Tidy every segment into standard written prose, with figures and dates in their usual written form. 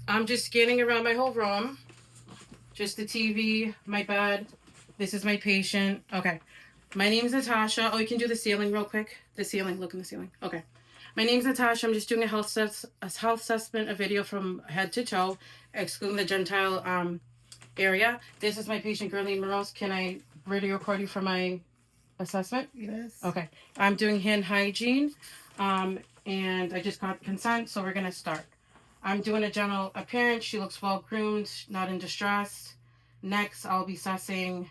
I'm just scanning around my whole room. Just the TV, my bed. This is my patient. Okay. My name's Natasha. Oh, you can do the ceiling real quick. The ceiling. Look in the ceiling. Okay. My name's Natasha. I'm just doing a health assessment, a video from head to toe, excluding the gentile area. This is my patient, Gerline Morose. Can I video record you for my assessment? Yes. Okay. I'm doing hand hygiene, and I just got consent, so we're gonna start. I'm doing a general appearance. She looks well groomed, not in distress. Next, I'll be assessing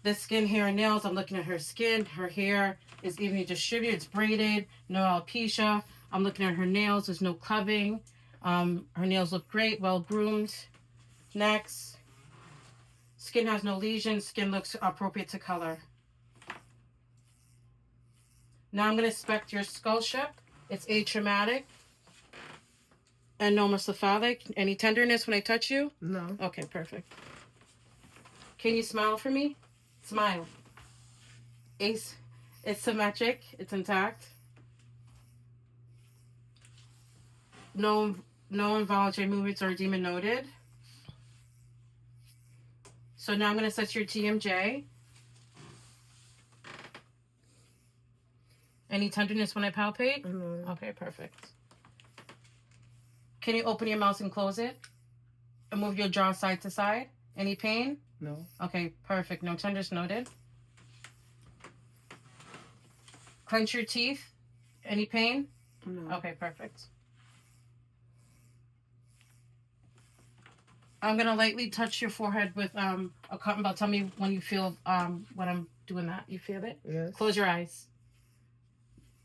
the skin, hair, and nails. I'm looking at her skin. Her hair is evenly distributed. It's braided. No alopecia. I'm looking at her nails. There's no clubbing. Her nails look great, well groomed. Next, skin has no lesions. Skin looks appropriate to color. Now I'm going to inspect your skull shape. It's atraumatic and normocephalic. Any tenderness when I touch you? No. Okay, perfect. Can you smile for me? Smile. It's symmetric. It's intact. No involuntary movements or edema noted. So now I'm going to set your TMJ. Any tenderness when I palpate? No. Okay, perfect. Can you open your mouth and close it? And move your jaw side to side? Any pain? No. Okay, perfect. No tenderness noted. Clench your teeth. Any pain? No. Okay, perfect. I'm gonna lightly touch your forehead with a cotton ball. Tell me when you feel when I'm doing that. You feel it? Yes. Close your eyes.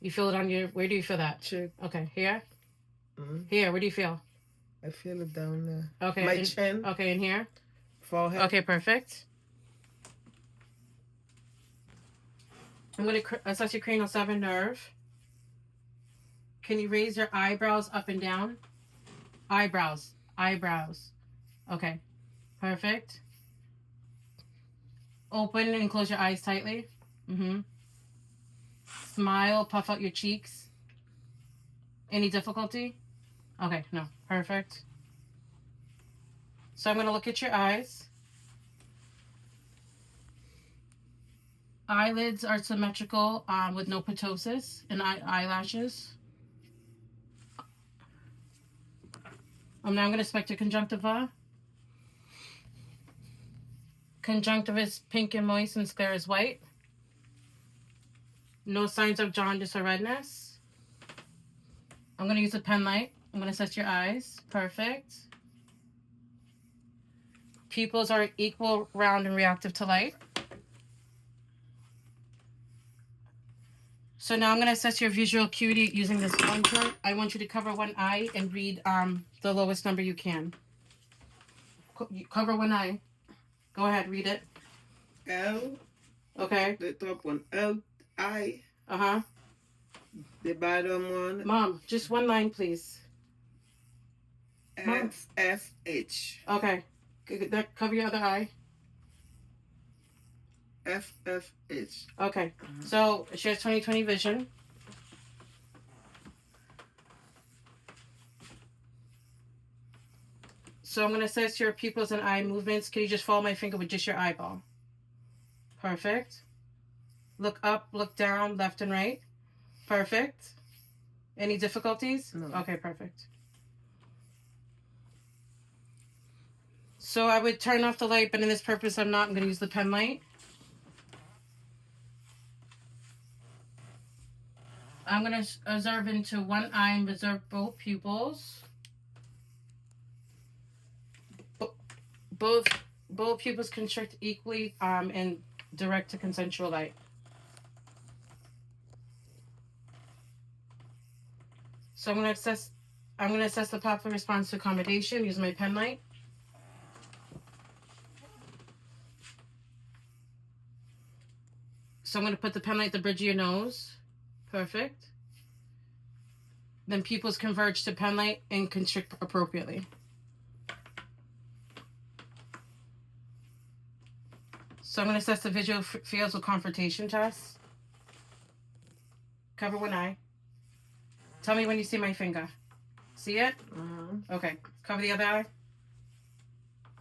You feel it on your. Where do you feel that? Cheek. Okay, here. Mm-hmm. Here. Where do you feel? I feel it down there. Okay. My chin. Okay, in here. Forehead. Okay, perfect. I'm gonna assess your cranial 7 nerve. Can you raise your eyebrows up and down? Eyebrows. Okay, perfect. Open and close your eyes tightly. Smile, puff out your cheeks. Any difficulty? Okay, no, perfect. So I'm gonna look at your eyes. Eyelids are symmetrical with no ptosis and eyelashes. Now I'm going to inspect your conjunctiva. Conjunctiva is pink and moist and sclera is white. No signs of jaundice or redness. I'm going to use a pen light. I'm going to assess your eyes. Perfect. Pupils are equal, round, and reactive to light. So now I'm going to assess your visual acuity using this pointer. I want you to cover one eye and read the lowest number you can. Cover one eye. Go ahead, read it. L. Okay. The top one. L. I. Uh-huh. The bottom one. Mom, just one line, please. F. F. H. Okay. Cover your other eye. F. F. H. Okay. So she has 20/20 vision. So I'm going to assess your pupils and eye movements. Can you just follow my finger with just your eyeball? Perfect. Look up, look down, left and right. Perfect. Any difficulties? No. Okay, perfect. So I would turn off the light, but in this purpose, I'm not. I'm going to use the pen light. I'm going to observe into one eye and observe both pupils. Both pupils constrict equally and direct to consensual light. So I'm going to assess the pathway response to accommodation using my pen light. So I'm going to put the pen light at the bridge of your nose. Perfect. Then pupils converge to pen light and constrict appropriately. So I'm going to assess the visual fields with confrontation test. Cover one eye. Tell me when you see my finger. See it? Okay. Cover the other eye.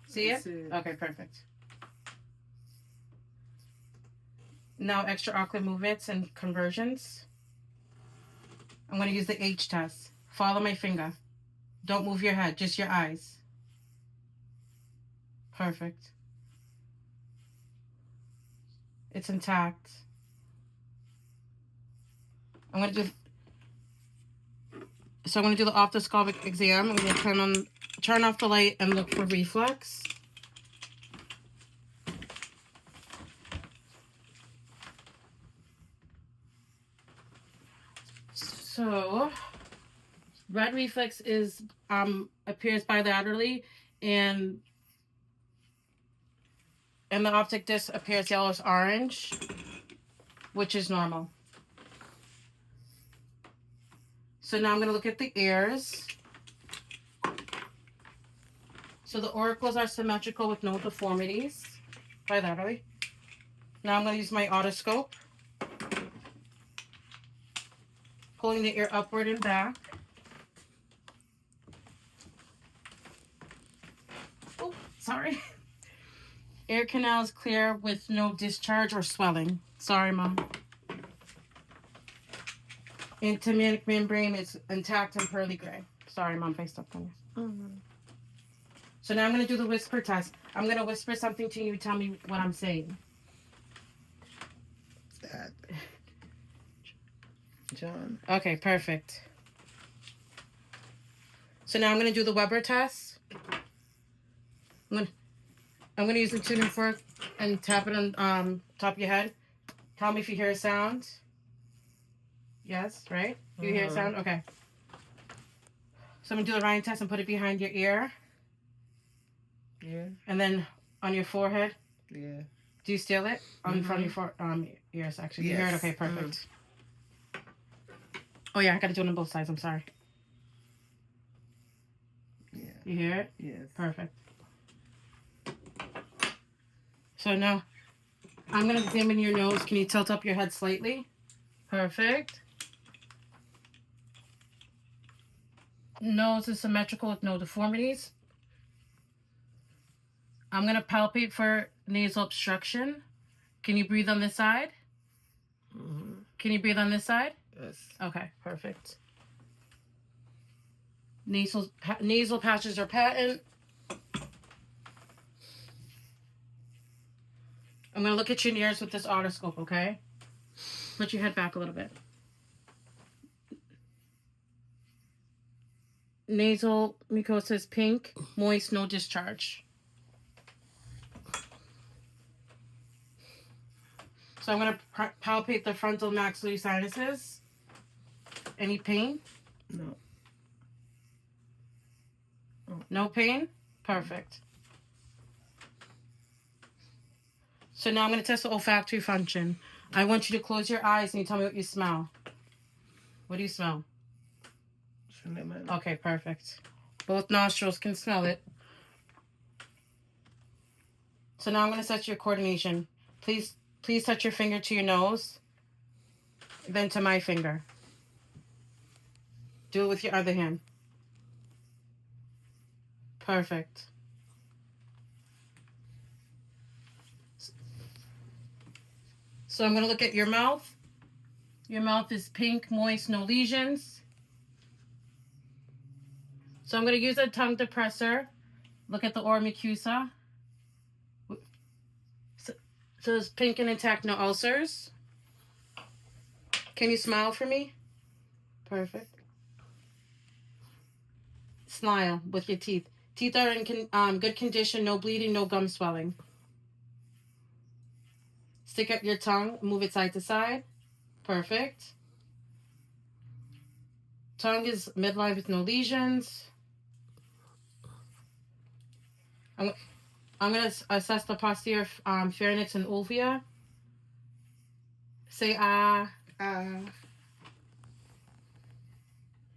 See it? Okay, perfect. Now extraocular movements and conversions. I'm going to use the H test. Follow my finger. Don't move your head, just your eyes. Perfect. It's intact. I'm going to do the ophthalmoscopic exam. I'm going to turn off the light and look for reflex. So, red reflex appears bilaterally, and the optic disc appears yellowish orange, which is normal. So now I'm going to look at the ears. So the auricles are symmetrical with no deformities, bilaterally. Now I'm going to use my otoscope, pulling the ear upward and back. Oh, sorry. Ear canal is clear with no discharge or swelling. Sorry, Mom. Intimatic membrane is intact and pearly gray. Sorry, Mom, if I stepped on you. So now I'm going to do the whisper test. I'm going to whisper something to you. You tell me what I'm saying. That. John. Okay, perfect. So now I'm going to do the Weber test. I'm going to use the tuning fork and tap it on top of your head. Tell me if you hear a sound. Yes, right? You hear a sound? Okay. So I'm going to do the Ryan test and put it behind your ear. Yeah. And then on your forehead. Yeah. Do you steal it? On front of your ears, actually. Yes. You hear it? Okay, perfect. Oh, yeah, I got to do it on both sides. I'm sorry. Yeah. You hear it? Yes. Perfect. So now I'm going to examine your nose. Can you tilt up your head slightly? Perfect. Nose is symmetrical with no deformities. I'm going to palpate for nasal obstruction. Can you breathe on this side? Can you breathe on this side? Yes. Okay, perfect. Nasal patches are patent. I'm going to look at your ears with this otoscope, okay? Put your head back a little bit. Nasal mucosa is pink, moist, no discharge. So I'm going to palpate the frontal maxillary sinuses. Any pain? No. No pain? Perfect. So now I'm going to test the olfactory function. I want you to close your eyes and you tell me what you smell. What do you smell? Cinnamon. Okay, perfect. Both nostrils can smell it. So now I'm going to set your coordination. Please touch your finger to your nose, then to my finger. Do it with your other hand. Perfect. So I'm going to look at your mouth. Your mouth is pink, moist, no lesions. So I'm going to use a tongue depressor. Look at the oral mucosa. So it's pink and intact, no ulcers. Can you smile for me? Perfect. Smile with your teeth. Teeth are in good condition, no bleeding, no gum swelling. Stick up your tongue, move it side to side. Perfect. Tongue is midline with no lesions. I'm going to assess the posterior pharynx and uvula. Say ah.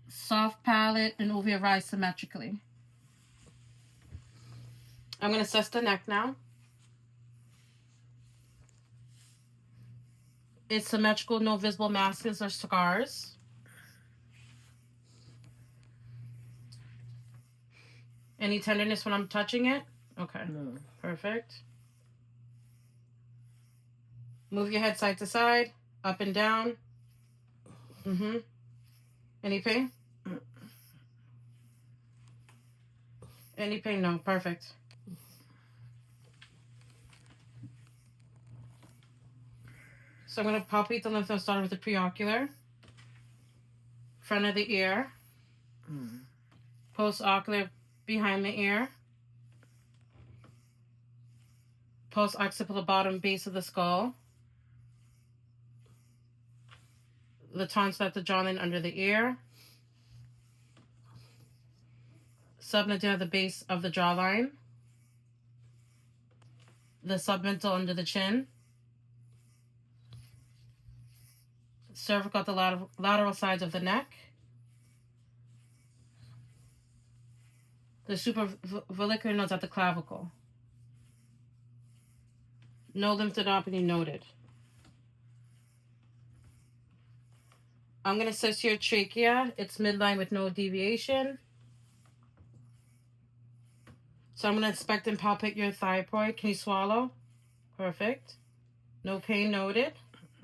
Soft palate and uvula rise symmetrically. I'm going to assess the neck now. It's symmetrical, no visible masses or scars. Any tenderness when I'm touching it? Okay. No. Perfect. Move your head side to side, up and down. Mm-hmm. Any pain? Any pain? No. Perfect. So I'm going to palpate the lymph node, starting with the preocular, front of the ear, postocular behind the ear, post-occipital bottom base of the skull, the tonsil at the jawline under the ear, submental at the base of the jawline, the submental under the chin, cervical at the lateral sides of the neck, the supravalvular nodes at the clavicle. No lymphadenopathy noted. I'm going to assess your trachea. It's midline with no deviation. So I'm going to inspect and palpate your thyroid. Can you swallow? Perfect. No pain noted.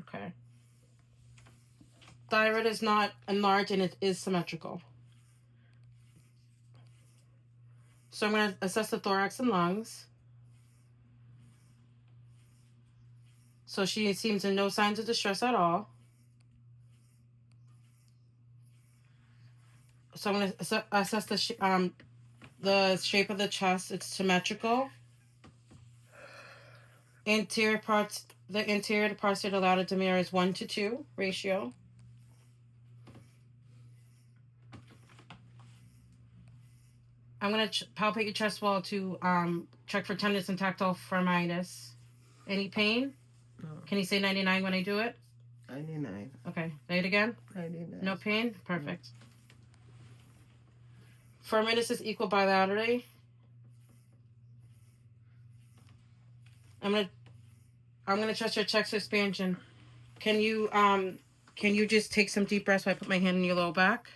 Okay. Thyroid is not enlarged and it is symmetrical. So I'm going to assess the thorax and lungs. So she seems in no signs of distress at all. So I'm going to assess the shape of the chest. It's symmetrical. The anterior to posterior lateral demier is 1:2 ratio. I'm going to palpate your chest wall to check for tenderness and tactile firmitis. Any pain? No. Can you say 99 when I do it? 99. Okay. Say it again. 99. No pain? Perfect. Firmitis is equal bilaterally. I'm gonna trust your chest expansion. Can you just take some deep breaths while I put my hand in your low back?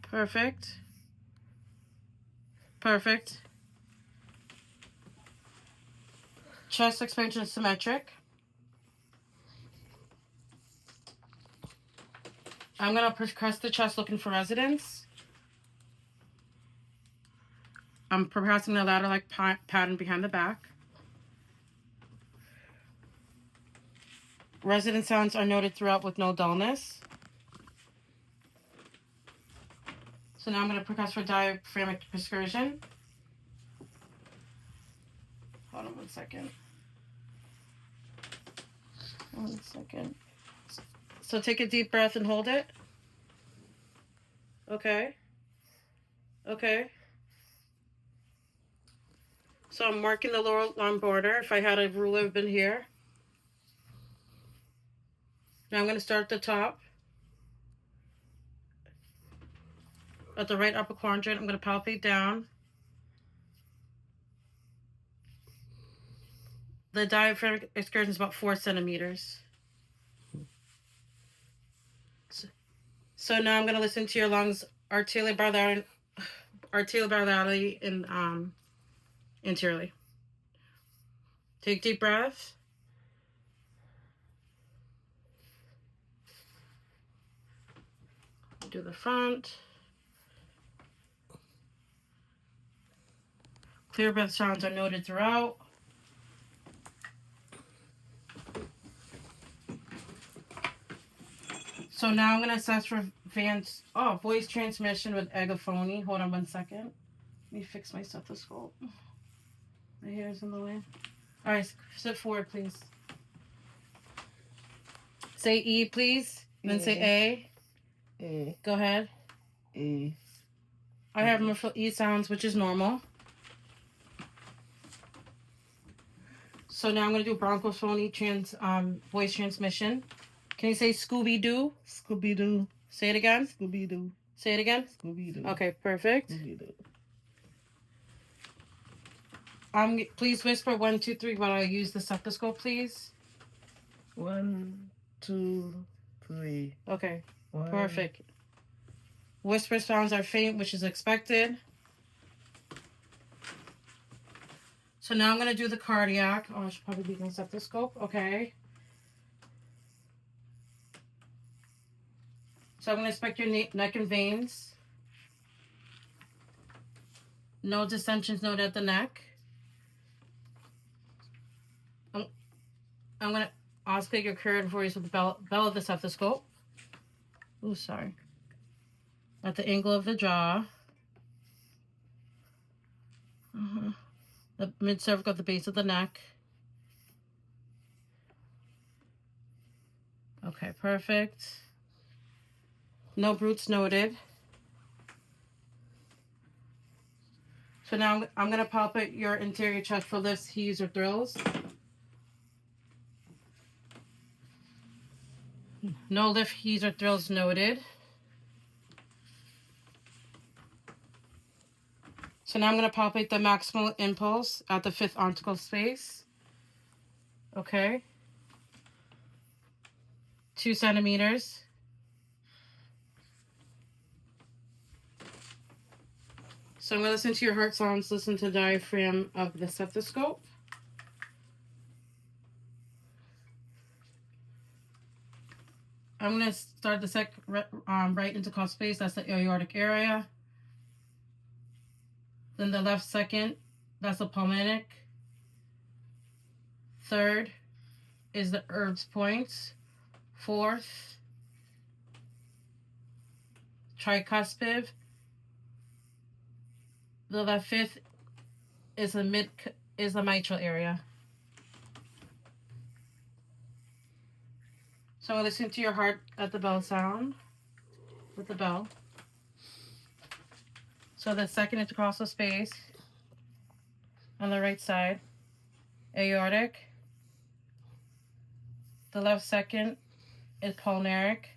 Perfect. Perfect. Chest expansion is symmetric. I'm gonna press the chest looking for resonance. I'm pressing the ladder-like pattern behind the back. Resonance sounds are noted throughout with no dullness. So now I'm going to press for diaphragmatic excursion. Hold on 1 second. 1 second. So take a deep breath and hold it. Okay. Okay. So I'm marking the lower arm border. If I had a ruler, it would have been here. Now I'm going to start at the top. At the right upper quadrant, I'm going to palpate down. The diaphragmatic excursion is about 4 centimeters. So now I'm going to listen to your lungs arterially, bilaterally, and interiorly. Take deep breath. Do the front. Clear breath sounds are noted throughout. So now I'm going to assess for voice transmission with egophony. Hold on 1 second. Let me fix my stethoscope. My hair's in the way. All right, sit forward, please. Say E, please. And then say A. A. Go ahead. A. I have muffled E sounds, which is normal. So now I'm going to do bronchophony voice transmission. Can you say Scooby-Doo? Scooby-Doo. Say it again. Scooby-Doo. Say it again. Scooby-Doo. Okay, perfect. Scooby-Doo. Please whisper 1, 2, 3 while I use the stethoscope, please. 1, 2, 3. Okay, 1. perfect. Whisper sounds are faint, which is expected. So now I'm going to do the cardiac. Oh, I should probably be my stethoscope. Okay. So I'm going to inspect your neck and veins. No dissensions noted at the neck. I'm going to auscultate your current voice with the bell of the stethoscope. Oh, sorry. At the angle of the jaw. The mid-cervical at the base of the neck. Okay, perfect. No brutes noted. So now I'm going to palpate your interior chest for lifts, heaves, or thrills. No lift, heaves, or thrills noted. So now I'm going to palpate the maximal impulse at the 5th article space. Okay. 2 centimeters. So I'm going to listen to your heart sounds, listen to the diaphragm of the stethoscope. I'm going to start the right intercostal space. That's the aortic area. Then the left second, that's the pulmonic. Third is the Erb's point. Fourth, tricuspid. The left fifth is the mitral area. So I'm listening to your heart at the bell sound with the bell. So the second intercostal space on the right side, aortic. The left second is pulmonaric.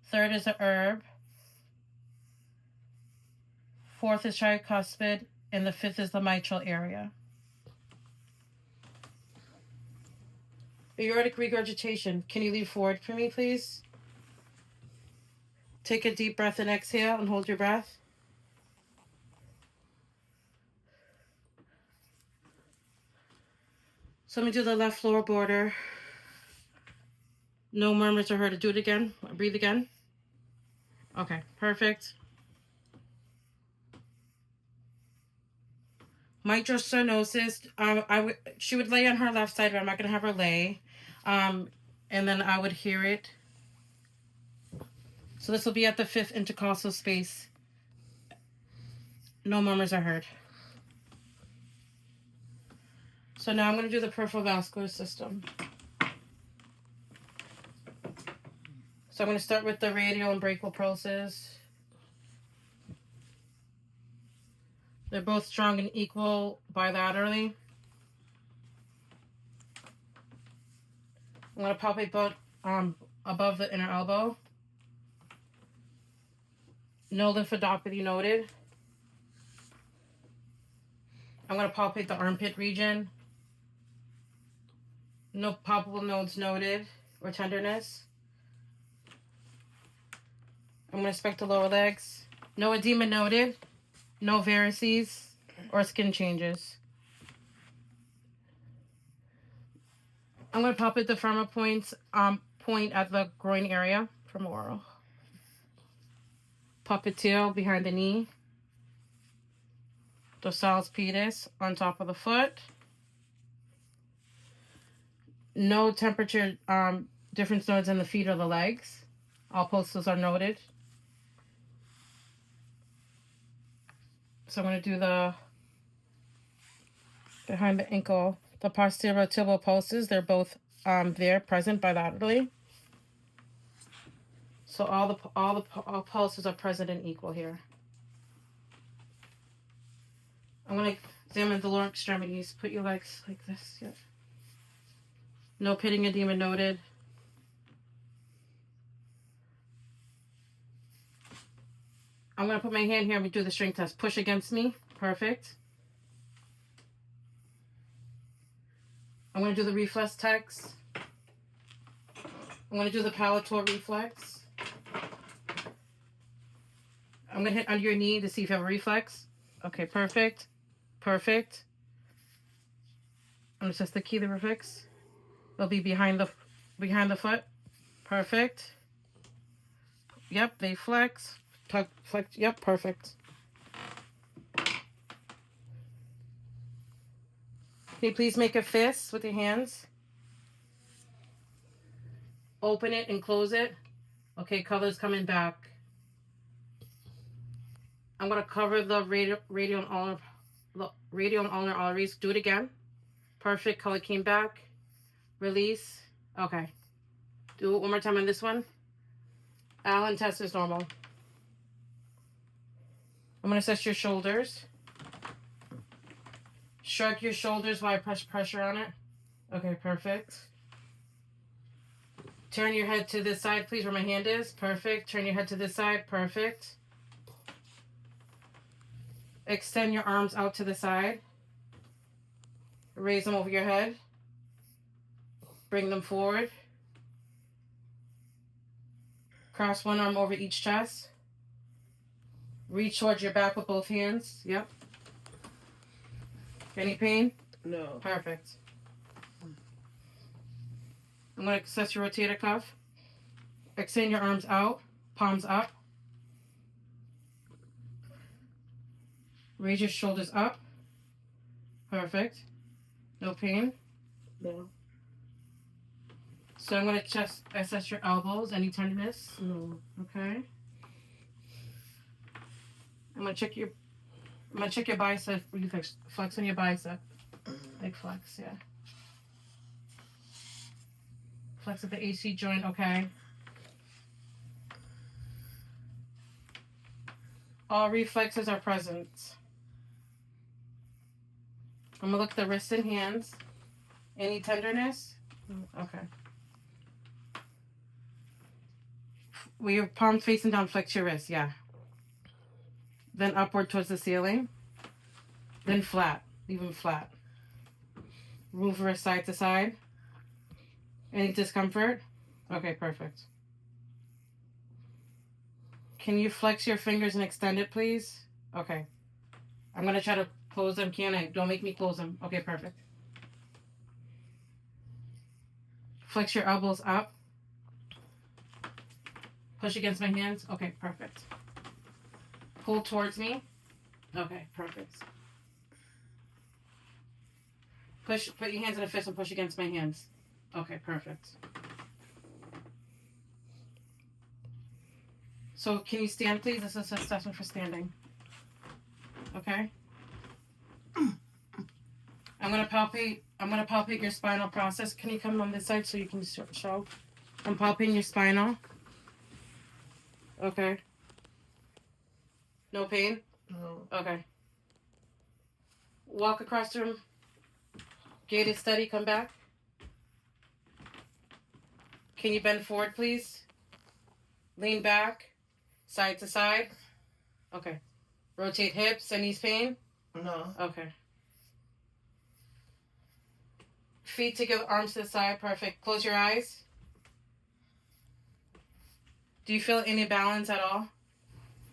Third is the Erb. Fourth is tricuspid, and the fifth is the mitral area. Aortic regurgitation. Can you lean forward for me, please? Take a deep breath and exhale and hold your breath. So let me do the left lower border. No murmurs are heard. Do it again. Breathe again. Okay, perfect. Mitral stenosis. She would lay on her left side, but I'm not gonna have her lay. And then I would hear it. So this will be at the 5th intercostal space. No murmurs are heard. So now I'm gonna do the peripheral vascular system. So I'm gonna start with the radial and brachial pulses. They're both strong and equal bilaterally. I'm going to palpate both above the inner elbow. No lymphadenopathy noted. I'm going to palpate the armpit region. No palpable nodes noted or tenderness. I'm going to inspect the lower legs. No edema noted. No varices or skin changes. I'm going to palpate the femur point at the groin area femoral. Popliteal behind the knee. Dorsalis pedis on top of the foot. No temperature difference nodes in the feet or the legs. All pulses are noted. So I'm going to do the behind the ankle, the posterior tibial pulses. They're both there, present bilaterally. So all pulses are present and equal here. I'm going to examine the lower extremities. Put your legs like this. Yep. No pitting edema noted. I'm going to put my hand here and we do the strength test. Push against me. Perfect. I'm going to do the reflex test. I'm going to do the palatal reflex. I'm going to hit under your knee to see if you have a reflex. Okay, perfect. Perfect. I'm gonna assess the key liver fix. It'll be behind the foot. Perfect. Yep, they flex. Flex. Yep, perfect. Can you please make a fist with your hands? Open it and close it. Okay, color's coming back. I'm gonna cover the radial and ulnar arteries. Do it again. Perfect. Color came back. Release. Okay. Do it one more time on this one. Allen test is normal. I'm gonna assess your shoulders. Shrug your shoulders while I press pressure on it. Okay, perfect. Turn your head to this side, please, where my hand is. Perfect. Turn your head to this side. Perfect. Extend your arms out to the side. Raise them over your head. Bring them forward. Cross one arm over each chest. Reach towards your back with both hands. Yep. Any pain? No. Perfect. I'm going to assess your rotator cuff. Extend your arms out, palms up. Raise your shoulders up. Perfect. No pain? No. So I'm going to assess your elbows. Any tenderness? No. Okay. I'm going to check your bicep. Flex on your bicep. Big flex, yeah. Flex at the AC joint, okay. All reflexes are present. I'm gonna look at the wrists and hands. Any tenderness? Okay. With your palm facing down, flex your wrist, yeah. Then upward towards the ceiling. Then flat, leave them flat. Move wrist side to side. Any discomfort? Okay, perfect. Can you flex your fingers and extend it, please? Okay. I'm gonna try to close them, can I? Don't make me close them. Okay, perfect. Flex your elbows up. Push against my hands. Okay, perfect. Pull towards me. Okay, perfect. Put your hands in a fist and push against my hands. Okay, perfect. So can you stand, please? This is an assessment for standing. Okay. I'm gonna palpate your spinal process. Can you come on this side so you can show? I'm palpating your spinal. Okay. No pain? No. Okay. Walk across the room. Gated steady, come back. Can you bend forward, please? Lean back. Side to side. Okay. Rotate hips. Any pain? No. Okay. Feet together, arms to the side. Perfect. Close your eyes. Do you feel any balance at all?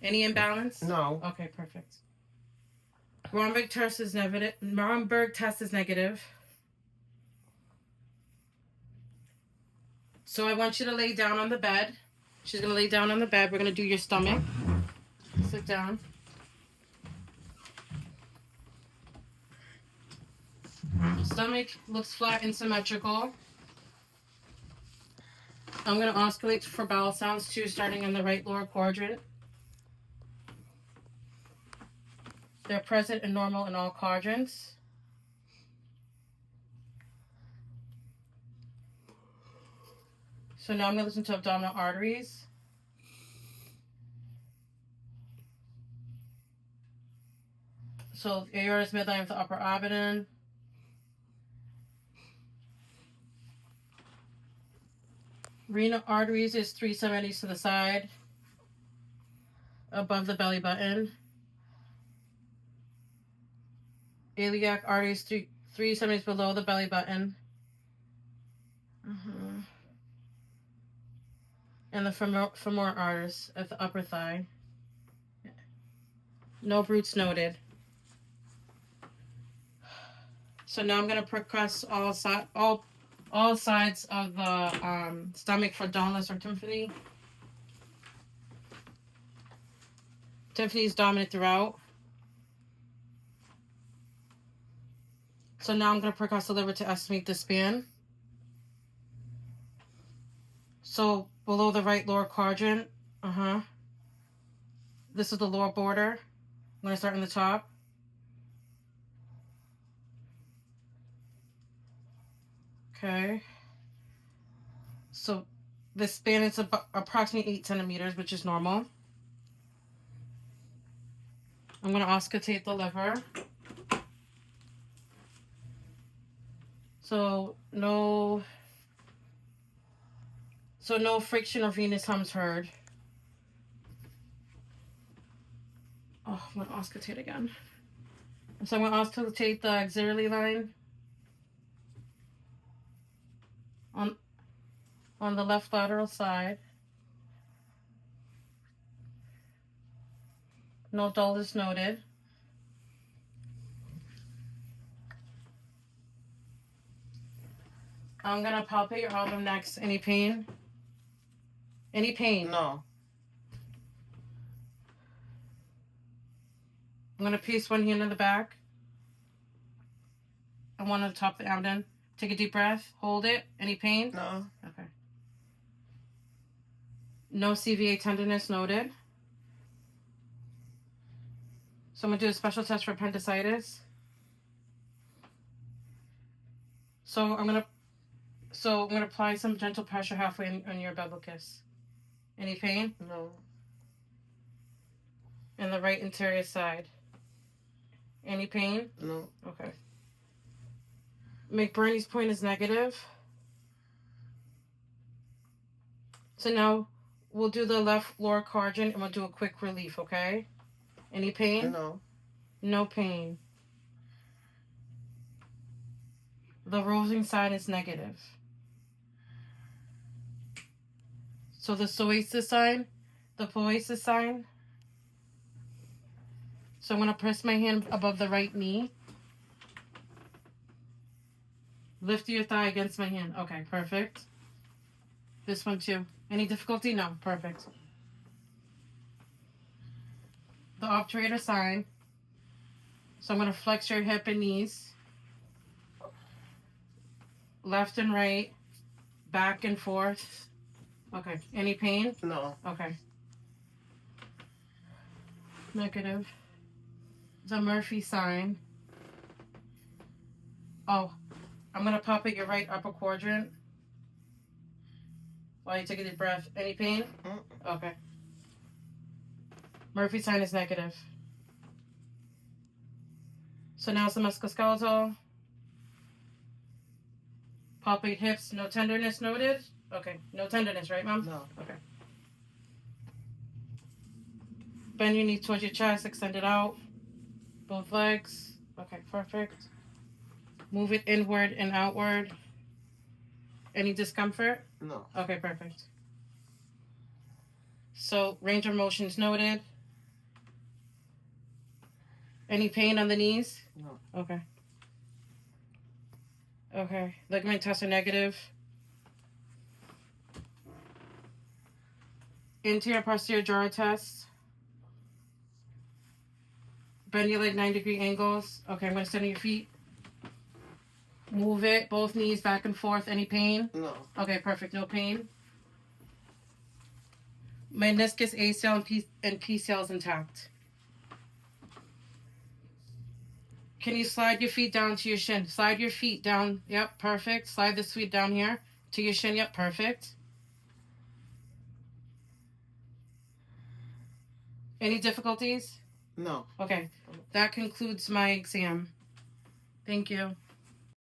Any imbalance? No. Okay, perfect. Romberg test is negative. Romberg test is negative. So I want you to lay down on the bed. She's gonna lay down on the bed. We're gonna do your stomach. Sit down. Stomach looks flat and symmetrical. I'm gonna oscillate for bowel sounds too, starting in the right lower quadrant. They're present and normal in all quadrants. So now I'm gonna listen to abdominal arteries. So aorta is midline of the upper abdomen. Renal arteries is 370 to the side, above the belly button. Iliac arteries 370 below the belly button. And the femoral arteries at the upper thigh. No brutes noted. So now I'm gonna percuss all sides of the stomach for Dauntless or Tiffany. Tiffany's dominant throughout. So now I'm gonna percuss the liver to estimate the span. So below the right lower quadrant, this is the lower border. I'm gonna start in the top. Okay. So the span is about approximately 8 centimeters, which is normal. I'm gonna auscultate the liver. So no friction or venous hums heard. Oh, I'm gonna auscultate again. So I'm gonna auscultate the axillary line on the left lateral side. No dullness noted. I'm gonna palpate your album next. Any pain? Any pain? No. I'm gonna place one hand in the back and one on the top of the abdomen. Take a deep breath. Hold it. Any pain? No. Okay. No CVA tenderness noted. So I'm gonna do a special test for appendicitis. So I'm gonna apply some gentle pressure halfway on your abdominis. Any pain? No. In the right anterior side. Any pain? No. Okay. McBurney's point is negative. So now we'll do the left lower quadrant and we'll do a quick relief, okay? Any pain? No. No pain. The rosing side is negative. So the psoas sign, the poiesis sign. So I'm going to press my hand above the right knee. Lift your thigh against my hand. Okay, perfect. This one too. Any difficulty? No, perfect. The obturator sign. So I'm going to flex your hip and knees. Left and right. Back and forth. Okay. Any pain? No. Okay. Negative. The Murphy sign. Oh, I'm going to pop at your right upper quadrant. While you take a deep breath. Any pain? Okay. Murphy sign is negative. So now it's the musculoskeletal. Palpate hips. No tenderness noted. Okay. No tenderness, right, Mom? No. Okay. Bend your knee towards your chest. Extend it out. Both legs. Okay, perfect. Move it inward and outward. Any discomfort? No. Okay, perfect. So range of motion is noted. Any pain on the knees? No. Okay. Okay. Ligament tests are negative. Anterior posterior drawer test. Bend your leg 9-degree angles. Okay, I'm going to stand on your feet. Move it, both knees back and forth. Any pain? No. Okay, perfect. No pain. Meniscus, ACL, and PCL is intact. Can you slide your feet down to your shin? Slide your feet down. Yep, perfect. Slide the feet down here to your shin. Yep, perfect. Any difficulties? No. Okay, that concludes my exam. Thank you.